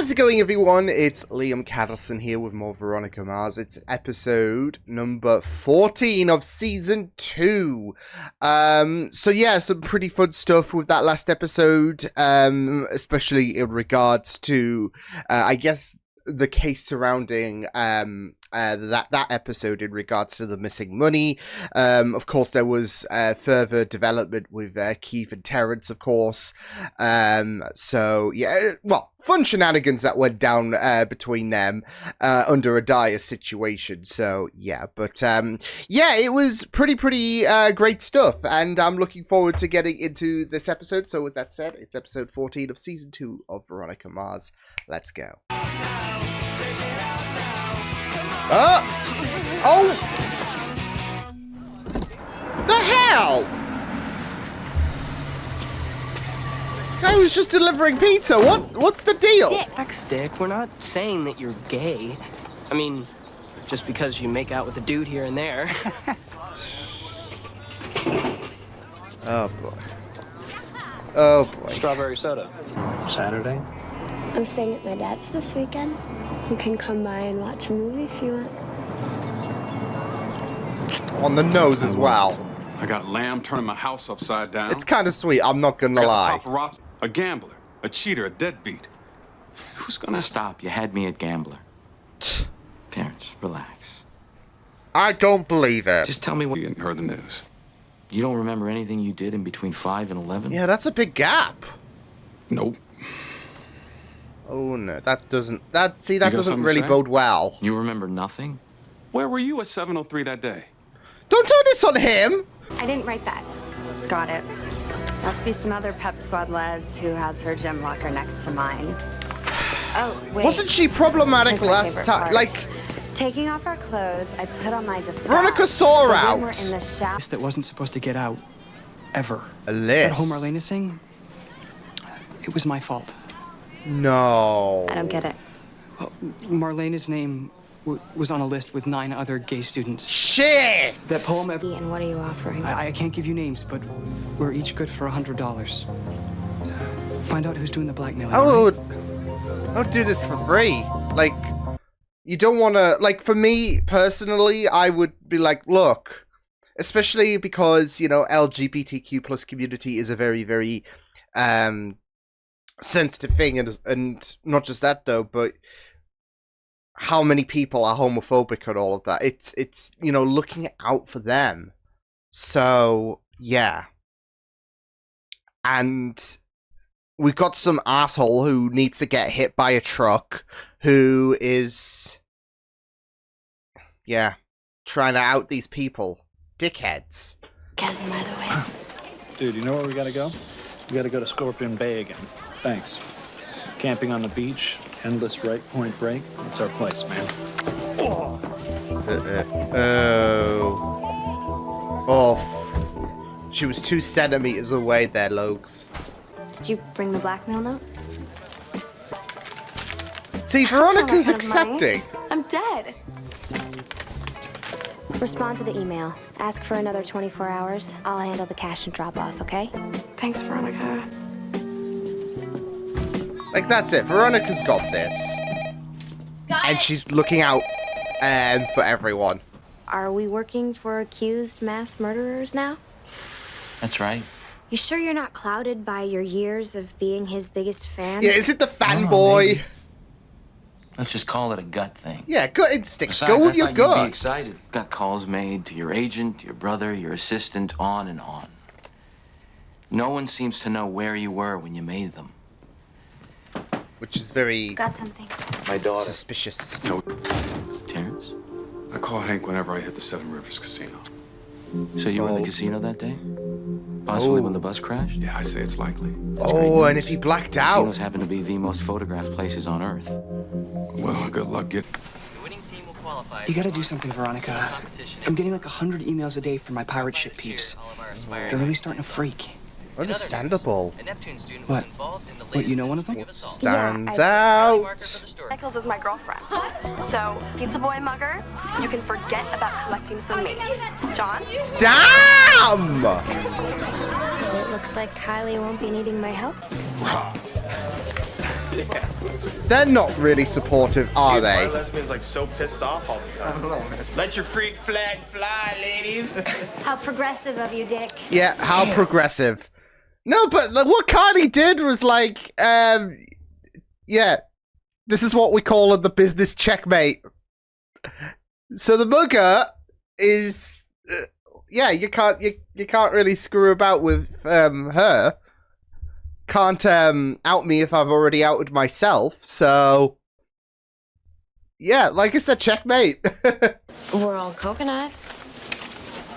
How's it going, everyone? It's Liam Catterson here with more Veronica Mars. It's episode number 14 of season 2. So yeah, some pretty fun stuff with that last episode, especially in regards to, I guess, the case surrounding that episode in regards to the missing money. Of course, there was further development with Keith and Terrence, of course. So yeah, well, fun shenanigans that went down between them under a dire situation. So yeah, but yeah, it was pretty great stuff, and I'm looking forward to getting into this episode. So with that said, it's episode 14 of season 2 of Veronica Mars. Let's go. Oh! The hell? I was just delivering pizza. What's the deal? Stick, we're not saying that you're gay. I mean, just because you make out with a dude here and there. Oh boy. Oh boy. Strawberry soda. Saturday? I'm staying at my dad's this weekend. You can come by and watch a movie if you want. On the nose as well. I got lamb turning my house upside down. It's kind of sweet, I'm not gonna lie. Paparazzi, a gambler, a cheater, a deadbeat. Who's gonna Stop, you had me at gambler. Terrence, relax. I don't believe it. Just tell me what you hadn't heard the news? You don't remember anything you did in between 5 and 11? Yeah, that's a big gap. Nope. Oh no, that doesn't really say? bode well. You remember nothing? Where were you at 7:03 that day? Don't turn this on him! I didn't write that. Got it. Must be some other pep squad lads who has her gym locker next to mine. Oh, wait. Wasn't she problematic Here's my last favorite time? part. Like, Taking off our clothes, I put on my disguise. Veronica saw her But out. when we're in the shower. That wasn't supposed to get out. Ever. a That list. whole Marlena thing, it was my fault. No. I don't get it. Well, Marlena's name was on a list with 9 other gay students. Shit! That poem... And what are you offering? I can't give you names, but we're each good for $100. Find out who's doing the blackmailing. I all right? would do this for free. Like, you don't want to... Like, for me, personally, I would be like, look, especially because, you know, LGBTQ plus community is a very, sensitive thing, and not just that, though, but how many people are homophobic and all of that. It's you know, looking out for them. So, yeah. And we've got some asshole who needs to get hit by a truck who is, yeah, trying to out these people. Dickheads. Chasm, by the way. Dude, you know where we gotta go? We gotta go to Scorpion Bay again. Thanks. Camping on the beach, endless right point break. It's our place, man. Oh. Oh. She was 2 centimeters away there, Lokes. Did you bring the blackmail note? See, Veronica's What kind of money? accepting. I'm dead. Respond to the email. Ask for another 24 hours. I'll handle the cash and drop off, okay? Thanks, Veronica. Like, that's it. Veronica's got this. And she's looking out for everyone. Are we working for accused mass murderers now? That's right. You sure you're not clouded by your years of being his biggest fan? Yeah, is it the fanboy? maybe. Let's just call it a gut thing. Yeah, gut instinct. Besides, Go with I your thought you'd be guts. excited. Got calls made to your agent, your brother, your assistant, on and on. No one seems to know where you were when you made them. Which is very Got something. My daughter. suspicious. No. Terrence? I call Hank whenever I hit the Seven Rivers Casino. So you were in the casino that day? Possibly when the bus crashed? Yeah, I say it's likely. Oh, and if he blacked out. Casinos happen to be the most photographed places on Earth. Well, good luck getting. You gotta do something, Veronica. I'm getting like 100 emails a day from my pirate ship peeps. They're really starting to freak. Understandable. What? What, you know one of them? Stands Yeah, out. Nichols is my girlfriend. So, pizza boy mugger, you can forget about collecting for me. John? Damn! It looks like Kylie won't be needing my help. Yeah. They're not really supportive, are Dude, why they? are lesbians like so pissed off all the time? I don't know, man. Let your freak flag fly, ladies. How progressive of you, Dick. Yeah, how progressive. No, but like, what Cardi did was like, yeah, this is what we call the business checkmate. So the mugger is, yeah, you can't really screw about with her. Can't out me if I've already outed myself. So yeah, like I said, checkmate. We're all coconuts.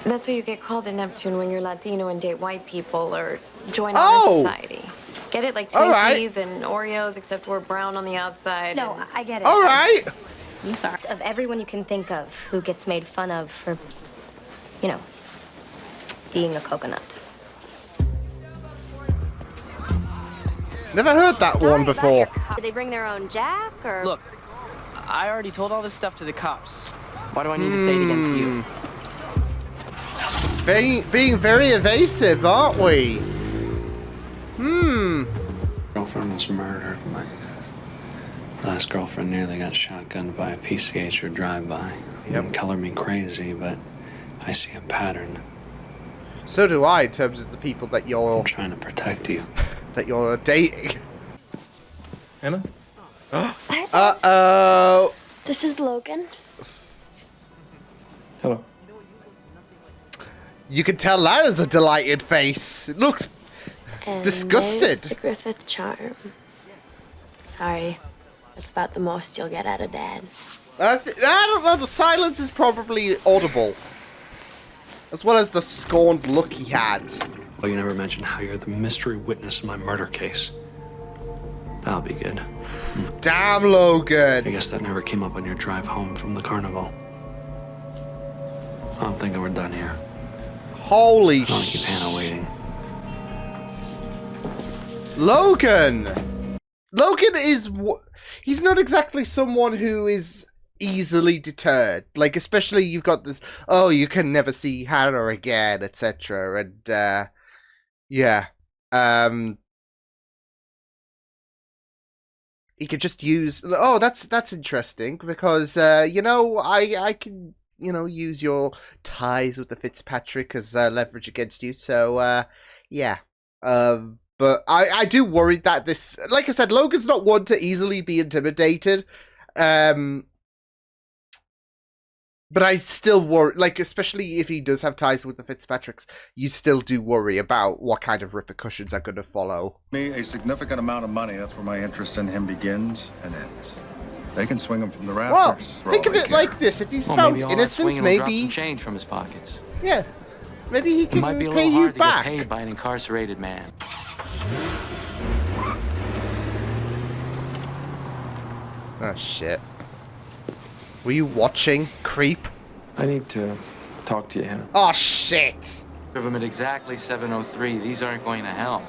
That's what you get called in Neptune when you're Latino and date white people or join honor society. Get it? Like Twinkies and Oreos, except we're brown on the outside. No, I get it. All right. I'm sorry. Of everyone you can think of who gets made fun of for, you know, being a coconut. Never heard that one before. Did they bring their own jack, or? Look, I already told all this stuff to the cops. Why do I need to say it again to you? Being very evasive, aren't we? Girlfriend was murdered. My last girlfriend nearly got shotgunned by a PCH or drive-by. Yep. Color me crazy, but I see a pattern. So do I, in terms of the people that you're... I'm trying to protect you. That you're dating. Anna? Uh-oh. This is Logan. Hello. You can tell that is a delighted face. It looks And disgusted. there's the Griffith charm. Sorry. That's about the most you'll get out of Dad. I don't know, the silence is probably audible. As well as the scorned look he had. Well, you never mentioned how you're the mystery witness in my murder case. That'll be good. Damn, Logan. I guess that never came up on your drive home from the carnival. I'm thinking we're done here. Holy I don't want to keep Hannah waiting. Logan! Logan is... He's not exactly someone who is easily deterred. Like, especially you've got this, oh, you can never see Hannah again, etc. And, yeah. He could just use... Oh, that's interesting, because, you know, I can... You know, use your ties with the Fitzpatrick as leverage against you. So, yeah. But I do worry that this... Like I said, Logan's not one to easily be intimidated. But I still worry... Like, especially if he does have ties with the Fitzpatricks, you still do worry about what kind of repercussions are going to follow. Me a significant amount of money. That's where my interest in him begins and ends. They can swing him from the rafters. Well, think of it like this: if he's found innocent, maybe some change from his pockets. Yeah, maybe he can might be a pay little you hard to back. get paid by an incarcerated man. Oh shit! Were you watching, creep? I need to talk to you, Hannah. Oh shit! Give him at exactly 7:03. These aren't going to help.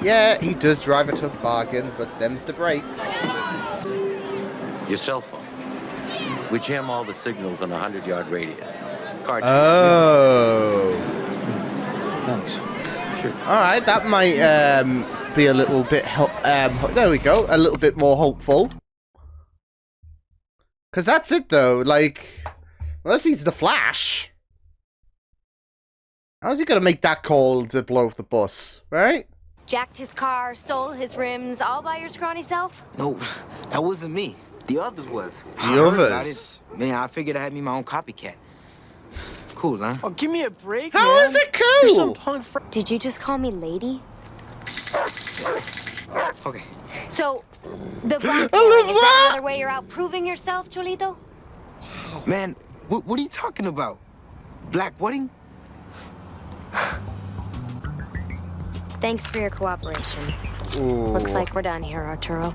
Yeah, he does drive a tough bargain, but them's the brakes. Your cell phone. We jam all the signals on a 100-yard radius. Oh. Thanks. Sure. All right, that might be a little bit. There we go, a little bit more hopeful. Cause that's it though. Like, unless he's the Flash, how's he gonna make that call to blow up the bus, right? Jacked his car, stole his rims, all by your scrawny self? No, that wasn't me. The others was. The others? Man, I figured I had me my own copycat. Cool, huh? Oh, give me a break, How man. is it You're some cool? punk Did you just call me lady? Okay. So, the black I love one, is that that! another way you're out proving yourself, Cholito? Man, what are you talking about? Black wedding? Thanks for your cooperation. Ooh. Looks like we're done here, Arturo.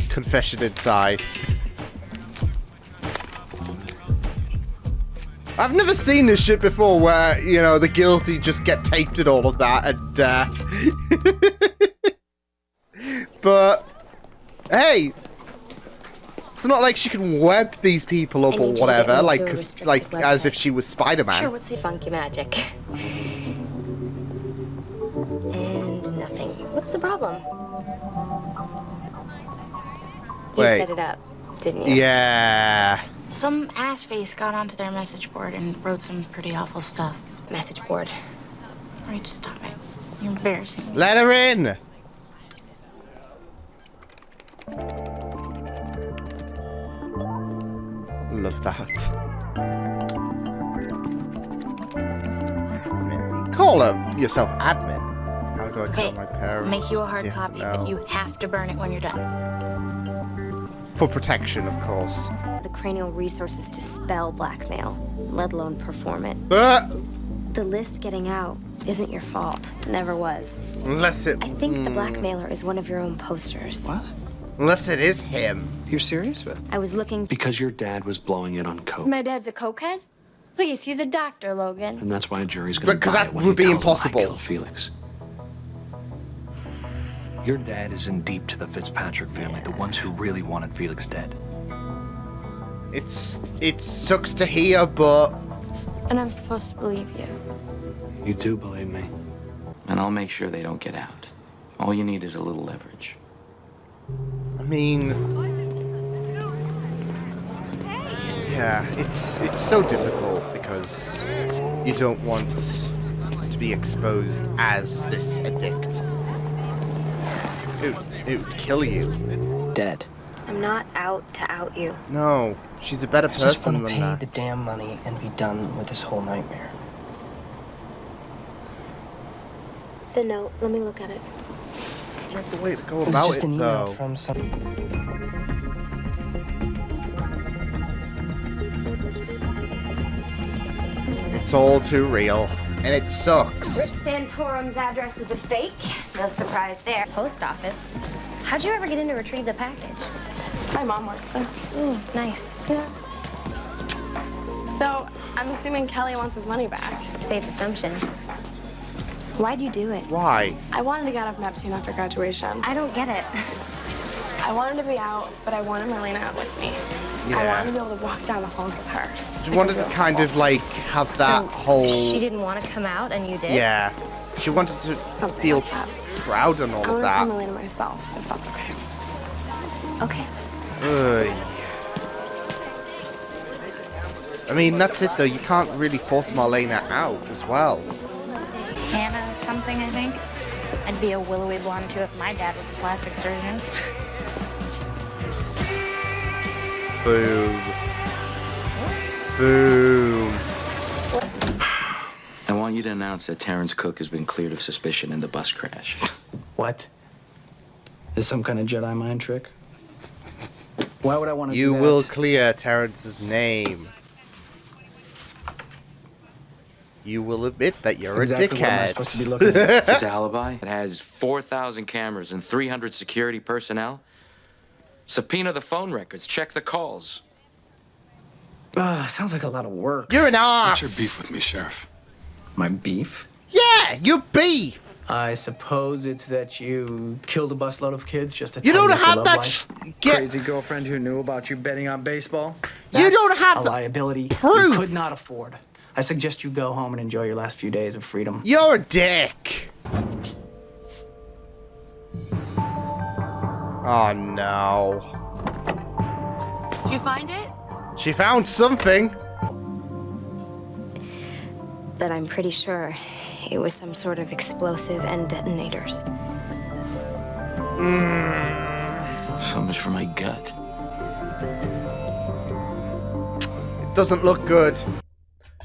Confession inside. I've never seen this shit before where, you know, the guilty just get taped and all of that, and, but, hey, it's not like she can web these people up I or need you to whatever, get me like, to a restricted as website. if she was Spider-Man. Sure, what's the funky magic? What's the problem? You Wait. set it up, didn't you? Yeah. Some ass face got onto their message board and wrote some pretty awful stuff. Message board. All right, stop it. You're embarrassing me. Let her in. Love that. Call yourself admin. How do I tell my parents? Make you a hard Yeah, copy, no. but you have to burn it when you're done. For protection, of course. The cranial resources to spell blackmail, let alone perform it. But The list getting out isn't your fault. Never was. unless it... I think the blackmailer is one of your own posters. What? Unless it is him. You're serious? I was looking... Because your dad was blowing it on coke. My dad's a cokehead? Please, he's a doctor, Logan. And that's why a jury's gonna Because buy that it when would he be tells them I impossible. killed Felix. Your dad is in deep to the Fitzpatrick family, the ones who really wanted Felix dead. It sucks to hear, but... And I'm supposed to believe you. You do believe me. And I'll make sure they don't get out. All you need is a little leverage. I mean... Yeah, it's so difficult because you don't want to be exposed as this addict. It would kill you. Dead. I'm not out to out you. No, she's a better I just person want to than pay that. the damn money and be done with this whole nightmare. The note, let me look at it. You have to wait to go It's about just it, an email though. from some... It's all too real, and it sucks. Rick Santorum's address is a fake. No surprise there. Post office. How'd you ever get in to retrieve the package? My mom works there. Ooh, nice. Yeah. So, I'm assuming Kelly wants his money back. Safe assumption. Why'd you do it? Why? I wanted to get off Neptune after graduation. I don't get it. I wanted to be out, but I wanted Marlena out with me. I Yeah. wanted to be able to walk down the halls with her. She wanted to kind of like have that So, whole... She didn't want to come out and you did? Yeah. She wanted to Something feel like that. proud and all I of want to tell that. Marlena myself, if that's okay. Okay. Ugh. I mean, that's it though. You can't really force Marlena out as well. Hannah something, I think. I'd be a willowy blonde too if my dad was a plastic surgeon. Boom. Boom. I want you to announce that Terrence Cook has been cleared of suspicion in the bus crash. What? Is some kind of Jedi mind trick? Why would I want to do You that? will clear Terrence's name. You will admit that you're Exactly a what am I dickhead. supposed to be looking at? His alibi, it has 4,000 cameras and 300 security personnel. Subpoena the phone records, check the calls. Sounds like a lot of work. You're an ass. What's your beef with me, Sheriff? My beef? Yeah, your beef. I suppose it's that you killed a busload of kids just to You tidy don't up your have love that. life. Crazy girlfriend who knew about you betting on baseball? You don't That's have a the liability proof. you could not afford. I suggest you go home and enjoy your last few days of freedom. You're a dick. Oh no. Did you find it? She found something. But I'm pretty sure it was some sort of explosive and detonators. So much for my gut. It doesn't look good.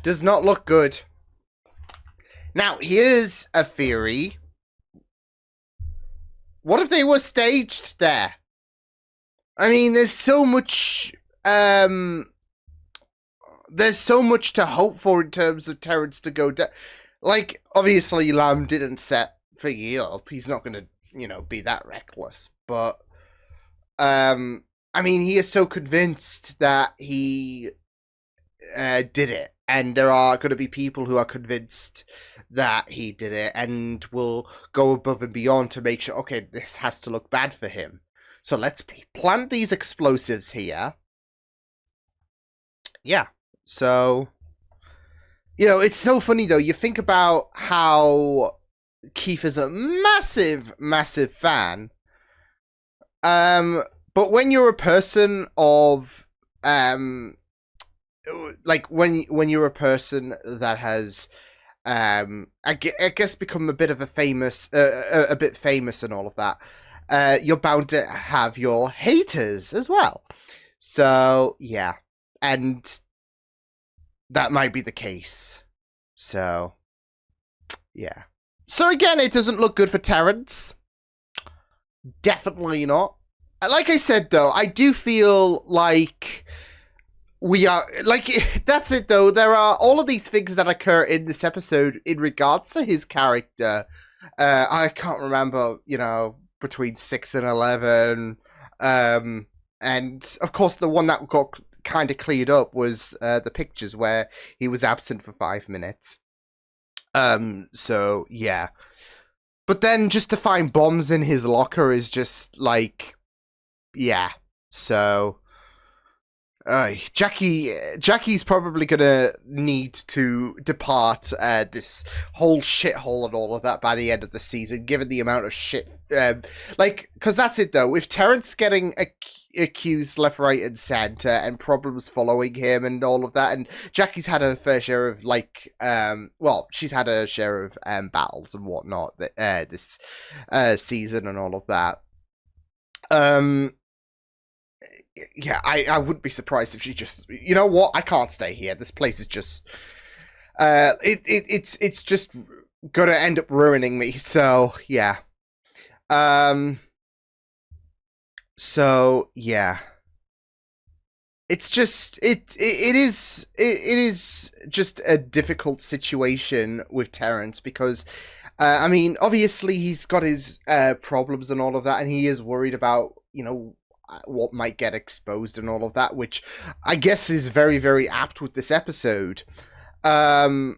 Does not look good. Now, here's a theory. What if they were staged there? I mean, there's so much to hope for in terms of Terrence to go down. Like, obviously, Lamb didn't set Figgy up. He's not going to, be that reckless. But, I mean, he is so convinced that he did it. And there are going to be people who are convinced that he did it and will go above and beyond to make sure, okay, this has to look bad for him. So let's plant these explosives here. Yeah. So, it's so funny though. You think about how Keith is a massive, massive fan. But when you're a person of, like when you're a person that has, I guess become a bit of a bit famous and all of that, you're bound to have your haters as well. So yeah, and that might be the case. So yeah. So again, it doesn't look good for Terrence. Definitely not. Like I said, though, I do feel like we are... Like, that's it, though. There are all of these things that occur in this episode in regards to his character. I can't remember, you know, between 6 and 11. And, of course, the one that got kind of cleared up was the pictures where he was absent for 5 minutes. So, yeah. But then just to find bombs in his locker is just, like... Yeah, so Jackie's probably gonna need to depart this whole shithole and all of that by the end of the season, given the amount of shit. Because that's it though. With Terrence getting accused left, right, and center, and problems following him and all of that, and Jackie's had her fair share of she's had her share of battles and whatnot this season and all of that. Yeah, I wouldn't be surprised if she just, you know what, I can't stay here. This place is just, it's just gonna end up ruining me. So yeah, so yeah, it's just it is just a difficult situation with Terrence because, I mean, obviously he's got his problems and all of that, and he is worried about, you know, what might get exposed and all of that, which I guess is very, very apt with this episode. And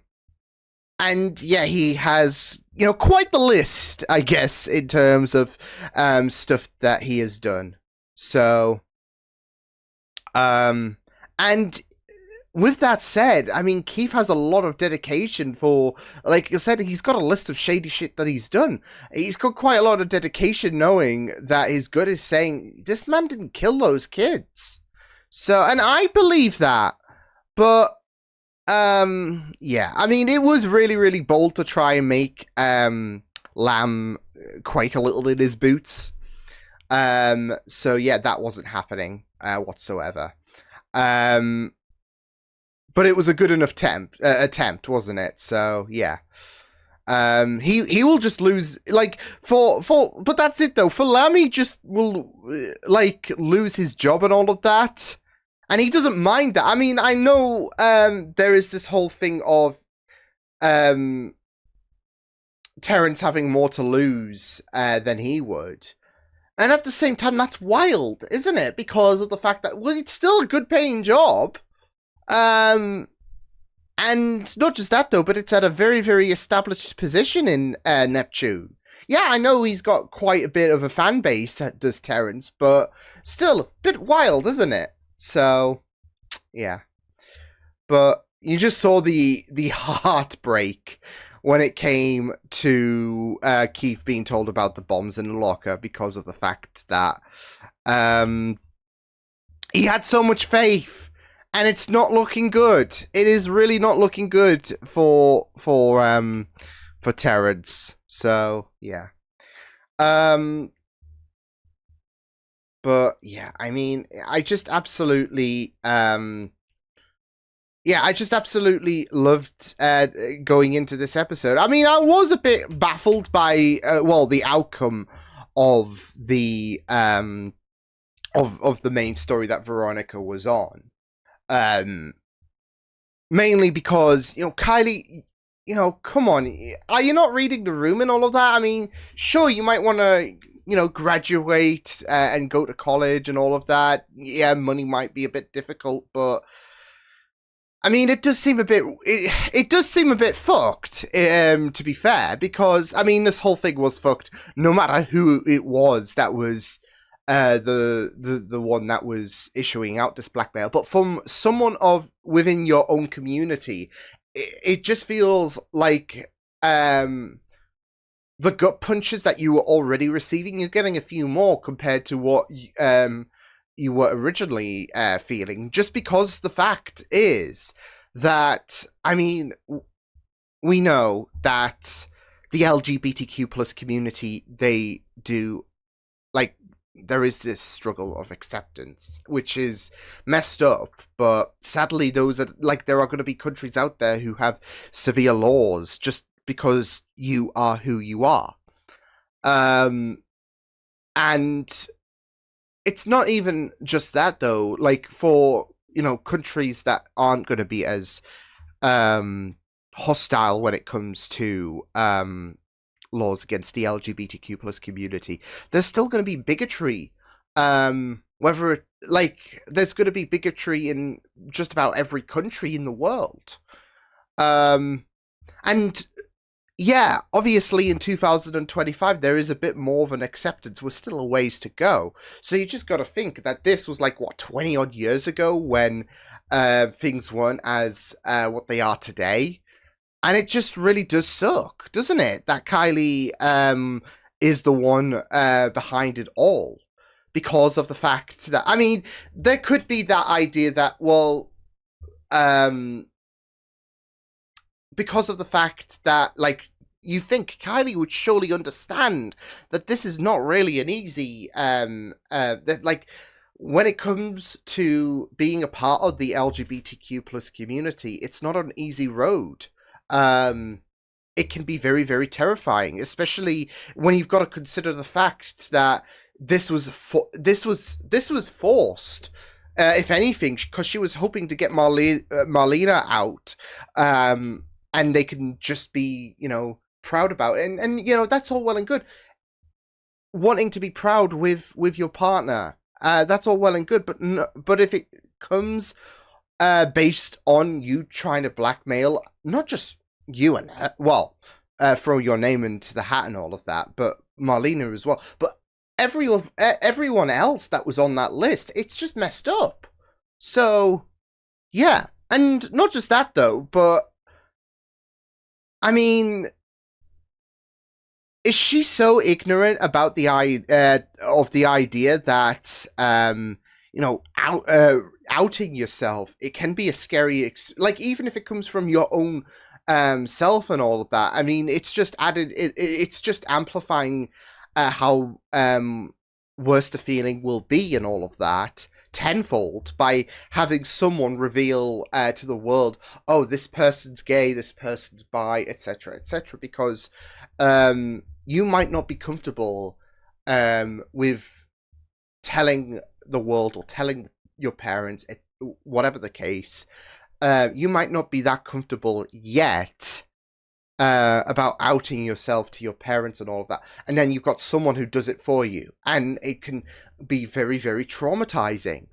yeah, he has, you know, quite the list, I guess, in terms of stuff that he has done. So, and with that said, I mean, Keith has a lot of dedication for, like I said, he's got a list of shady shit that he's done. He's got quite a lot of dedication knowing that his gut is saying, this man didn't kill those kids. So, and I believe that. But, yeah, I mean, it was really, really bold to try and make Lamb quake a little in his boots. So, yeah, that wasn't happening whatsoever. But it was a good enough attempt, wasn't it? So yeah, he will just lose, like but that's it though. For Lamb, he just will like lose his job and all of that, and he doesn't mind that. I mean, I know there is this whole thing of Terrence having more to lose than he would. And at the same time, that's wild, isn't it? Because of the fact that, well, it's still a good paying job. And not just that though, but it's at a very, very established position in Neptune. Yeah, I know he's got quite a bit of a fan base, does Terrence, but still a bit wild, isn't it? So, yeah. But you just saw the heartbreak when it came to Keith being told about the bombs in the locker because of the fact that he had so much faith. And it's not looking good. It is really not looking good for Terrence. So yeah. But yeah, I mean, I just absolutely loved going into this episode. I mean, I was a bit baffled by the outcome of the of the main story that Veronica was on. Mainly because, you know, Kylie, you know, come on, are you not reading the room and all of that? I mean, sure, you might want to, you know, graduate and go to college and all of that. Yeah, money might be a bit difficult, but I mean, it does seem a bit, it does seem a bit fucked, to be fair, because, I mean, this whole thing was fucked no matter who it was that was the one that was issuing out this blackmail, but from someone within your own community, it just feels like the gut punches that you were already receiving, you're getting a few more compared to what you were originally feeling. Just because the fact is that, I mean, we know that the LGBTQ plus community, they do, like, there is this struggle of acceptance, which is messed up, but sadly those are, like, there are going to be countries out there who have severe laws just because you are who you are. And it's not even just that, though. Like, for, you know, countries that aren't going to be as hostile when it comes to laws against the LGBTQ plus community, there's still going to be bigotry. Whether it, like, there's going to be bigotry in just about every country in the world. And yeah, obviously in 2025 there is a bit more of an acceptance. We're still a ways to go. So you just got to think that this was like, what, 20 odd years ago when things weren't as what they are today. And it just really does suck, doesn't it? That Kylie is the one behind it all. Because of the fact that, I mean, there could be that idea that, well, because of the fact that, like, you think Kylie would surely understand that this is not really an easy, that, like, when it comes to being a part of the LGBTQ plus community, it's not an easy road. It can be very, very terrifying, especially when you've got to consider the fact that this was forced, if anything, because she was hoping to get Marlena out, and they can just be, you know, proud about it. And you know, that's all well and good. Wanting to be proud with your partner, that's all well and good. But if it comes based on you trying to blackmail not just you and her, well, throw your name into the hat and all of that, but Marlena as well, but everyone else that was on that list, it's just messed up. So yeah, and not just that though, but I mean, is she so ignorant about the idea that you know, outing yourself, it can be a scary like, even if it comes from your own self and all of that. I mean, it's just added, it's just amplifying how worse the feeling will be and all of that tenfold by having someone reveal to the world, oh, this person's gay, this person's bi, etc., etc., because you might not be comfortable with telling the world or telling your parents, whatever the case. You might not be that comfortable yet about outing yourself to your parents and all of that, and then you've got someone who does it for you, and it can be very, very traumatizing.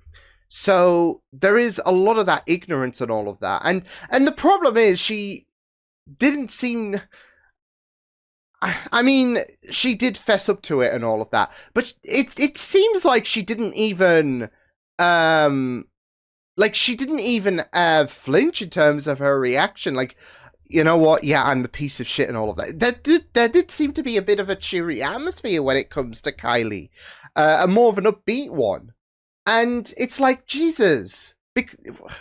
So there is a lot of that ignorance and all of that, and the problem is she didn't seem, I mean, she did fess up to it and all of that, but it seems like she didn't even flinch in terms of her reaction. Like, you know what? Yeah, I'm a piece of shit and all of that. There did seem to be a bit of a cheery atmosphere when it comes to Kylie, a more of an upbeat one. And it's like, Jesus,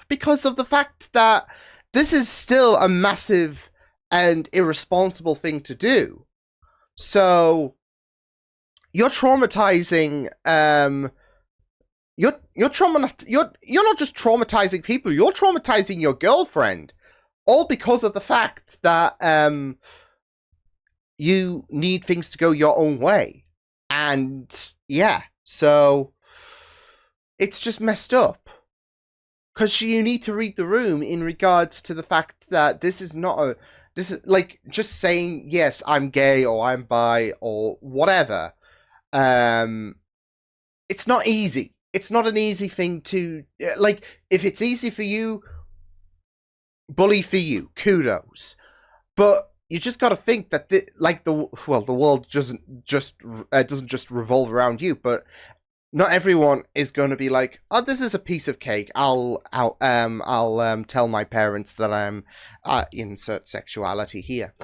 because of the fact that this is still a massive and irresponsible thing to do. So you're traumatizing. You're not just traumatizing people. You're traumatizing your girlfriend. All because of the fact that you need things to go your own way. And yeah, so it's just messed up. Because you need to read the room in regards to the fact that this is like just saying, yes, I'm gay or I'm bi or whatever. It's not easy. It's not an easy thing to, like, if it's easy for you, bully for you, kudos. But you just got to think that the world doesn't just revolve around you. But not everyone is going to be like, oh, this is a piece of cake. I'll tell my parents that I'm insert sexuality here.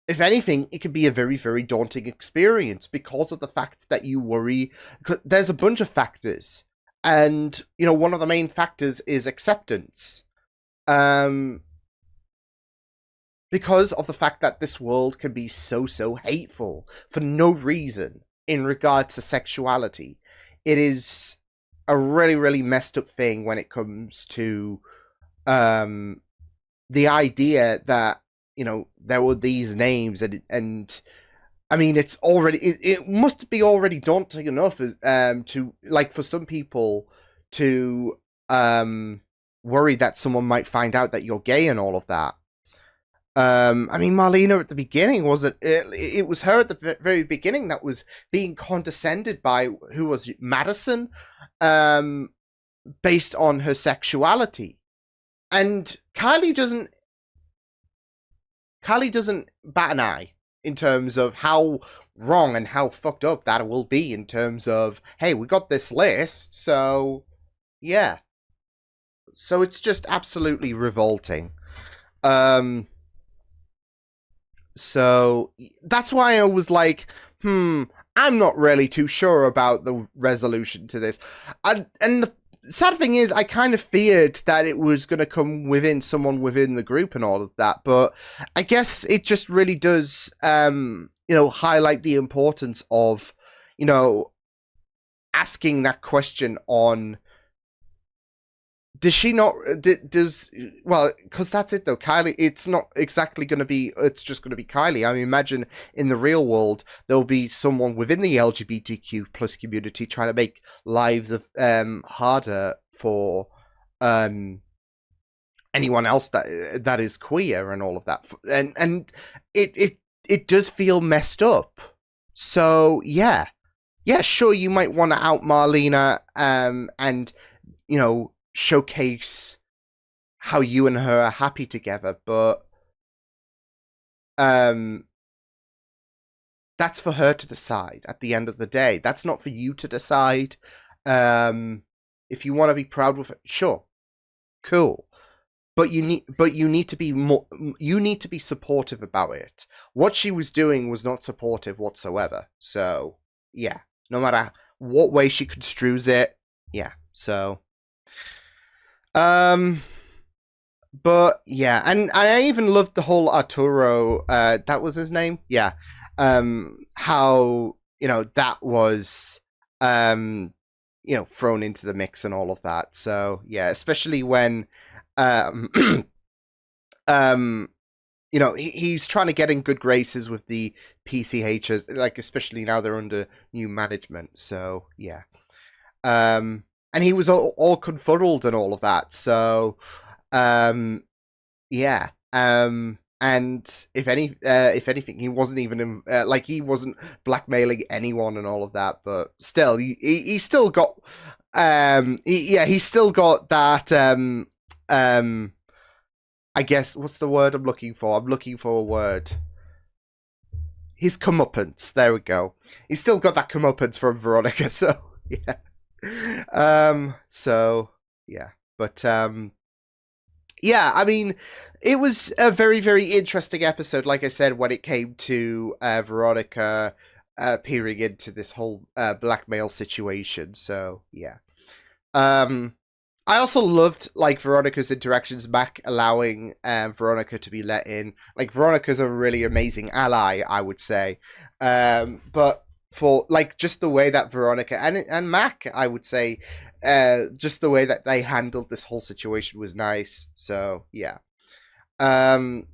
if anything, it can be a very, very daunting experience because of the fact that you worry. There's a bunch of factors, and one of the main factors is acceptance. Because of the fact that this world can be so hateful for no reason in regards to sexuality. It is a really, really messed up thing when it comes to the idea that there were these names, and I mean, it must be already daunting enough to, like, for some people to worry that someone might find out that you're gay and all of that. I mean, Marlena at the beginning it was her at the very beginning that was being condescended by, who was it, Madison, based on her sexuality, and Kylie doesn't bat an eye in terms of how wrong and how fucked up that will be in terms of, hey, we got this list, so yeah. So it's just absolutely revolting. So that's why I was like, I'm not really too sure about the resolution to this. And the sad thing is, I kind of feared that it was going to come within someone within the group and all of that, but I guess it just really does, highlight the importance of, asking that question on, does she not, well, because that's it though, Kylie, it's not exactly going to be, it's just going to be Kylie. I mean, imagine in the real world, there'll be someone within the LGBTQ plus community trying to make lives of harder for anyone else that is queer and all of that. And it does feel messed up. So, yeah, sure, you might want to out Marlena and, showcase how you and her are happy together, but that's for her to decide at the end of the day. That's not for you to decide. If you want to be proud with it, sure, cool, but you need to be more, you need to be supportive about it. What she was doing was not supportive whatsoever. So yeah, no matter what way she construes it, yeah. So but yeah, and I even loved the whole Arturo, that was his name? Yeah. How, that was, thrown into the mix and all of that. So yeah, especially when, he's trying to get in good graces with the PCHs, like, especially now they're under new management. So yeah. And he was all confuddled and all of that. So, yeah. And if anything, he wasn't even he wasn't blackmailing anyone and all of that. But still, he still got he still got that I guess, what's the word I'm looking for? I'm looking for a word. His comeuppance. There we go. He's still got that comeuppance from Veronica. So yeah. So yeah, but yeah, I mean, it was a very, very interesting episode, like I said, when it came to Veronica peering into this whole blackmail situation. So yeah. I also loved, like, Veronica's interactions, Mac allowing Veronica to be let in. Like, Veronica's a really amazing ally, I would say. But for, like, just the way that Veronica and Mac, I would say, just the way that they handled this whole situation was nice. So yeah. But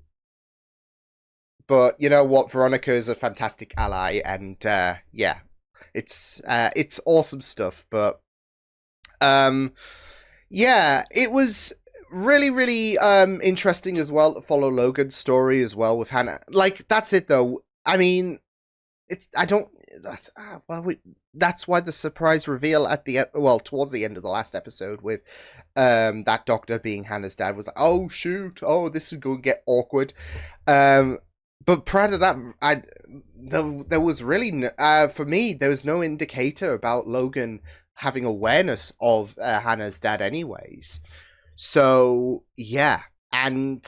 you know what, Veronica is a fantastic ally, and yeah, it's awesome stuff. But yeah, it was really, really interesting as well to follow Logan's story as well with Hannah. Like, that's it though. I mean, that's why the surprise reveal at the towards the end of the last episode with that doctor being Hannah's dad was like, oh shoot, oh, this is going to get awkward. But prior to that, there was really for me there was no indicator about Logan having awareness of Hannah's dad anyways. So yeah, and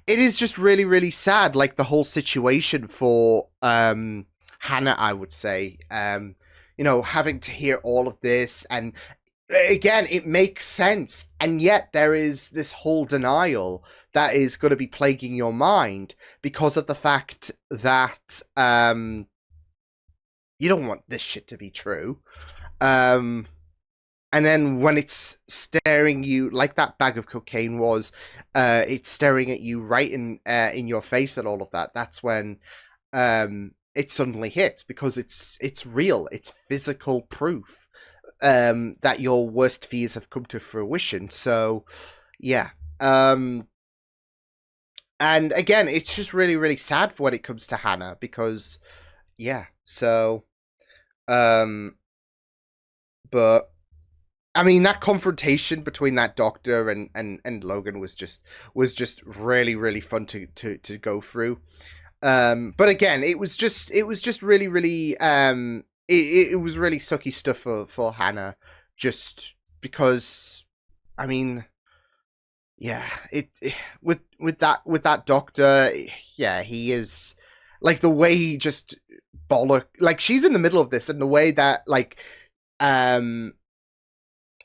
it is just really, really sad, like the whole situation for Hannah, I would say. You know, having to hear all of this, and again, it makes sense, and yet there is this whole denial that is going to be plaguing your mind because of the fact that you don't want this shit to be true. And then when it's staring you, like that bag of cocaine was, it's staring at you right in your face and all of that. That's when it suddenly hits, because it's real. It's physical proof that your worst fears have come to fruition. So, yeah. And again, it's just really, really sad when it comes to Hannah, because, yeah. So, but I mean, that confrontation between that doctor and Logan was just really, really fun to go through. But again, it was just really, really it was really sucky stuff for Hannah, just because, I mean, yeah, with that doctor, yeah, he is, like, the way he just bollock, like, she's in the middle of this, and the way that, like,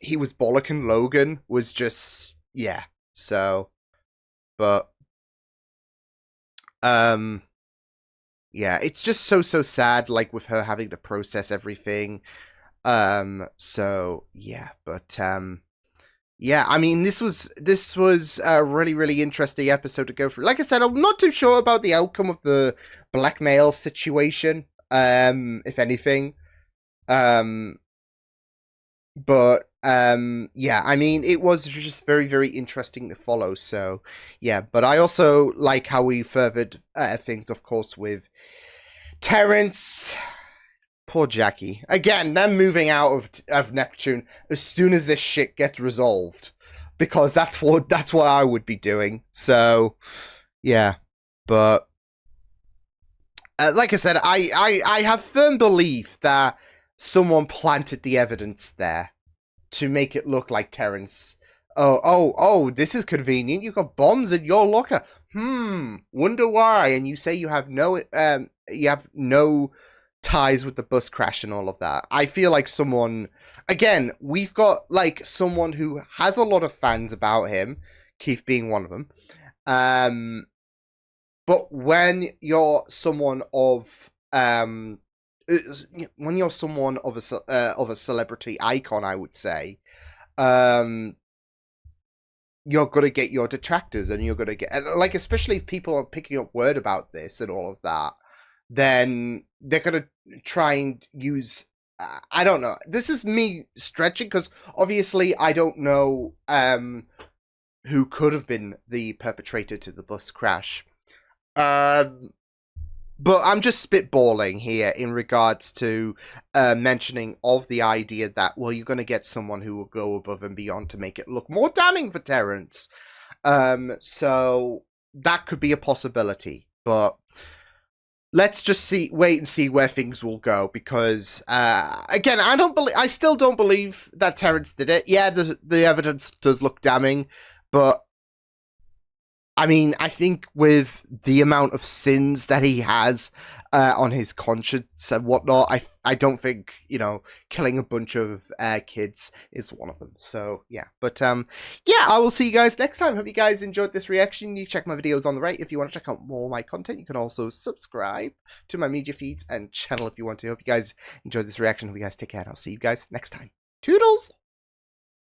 he was bollocking Logan was just, yeah. So, but yeah, it's just so sad, like, with her having to process everything. So yeah, but yeah, I mean, this was a really, really interesting episode to go through. Like I said, I'm not too sure about the outcome of the blackmail situation, if anything. But yeah, I mean, it was just very, very interesting to follow. So yeah, but I also like how we furthered things, of course, with Terrence. Poor Jackie. Again, them moving out of Neptune as soon as this shit gets resolved, because that's what I would be doing. So yeah, but like I said, I have firm belief that someone planted the evidence there to make it look like Terrence. Oh, this is convenient. You've got bombs in your locker. Wonder why. And you say you have no ties with the bus crash and all of that. I feel like someone, again, we've got, like, someone who has a lot of fans about him, Keith being one of them. But when you're someone of a celebrity icon, I would say, you're gonna get your detractors, and you're gonna get, like, especially if people are picking up word about this and all of that, then they're gonna try and use, I don't know, this is me stretching, because obviously I don't know who could have been the perpetrator to the bus crash. But I'm just spitballing here in regards to mentioning of the idea that, well, you're going to get someone who will go above and beyond to make it look more damning for Terrence. So that could be a possibility. But let's just wait and see where things will go. Because, again, I still don't believe that Terrence did it. Yeah, the evidence does look damning. But I mean, I think with the amount of sins that he has on his conscience and whatnot, I don't think, killing a bunch of kids is one of them. So, yeah. But, yeah, I will see you guys next time. Hope you guys enjoyed this reaction. You check my videos on the right if you want to check out more of my content. You can also subscribe to my media feeds and channel if you want to. Hope you guys enjoyed this reaction. Hope you guys take care, and I'll see you guys next time. Toodles!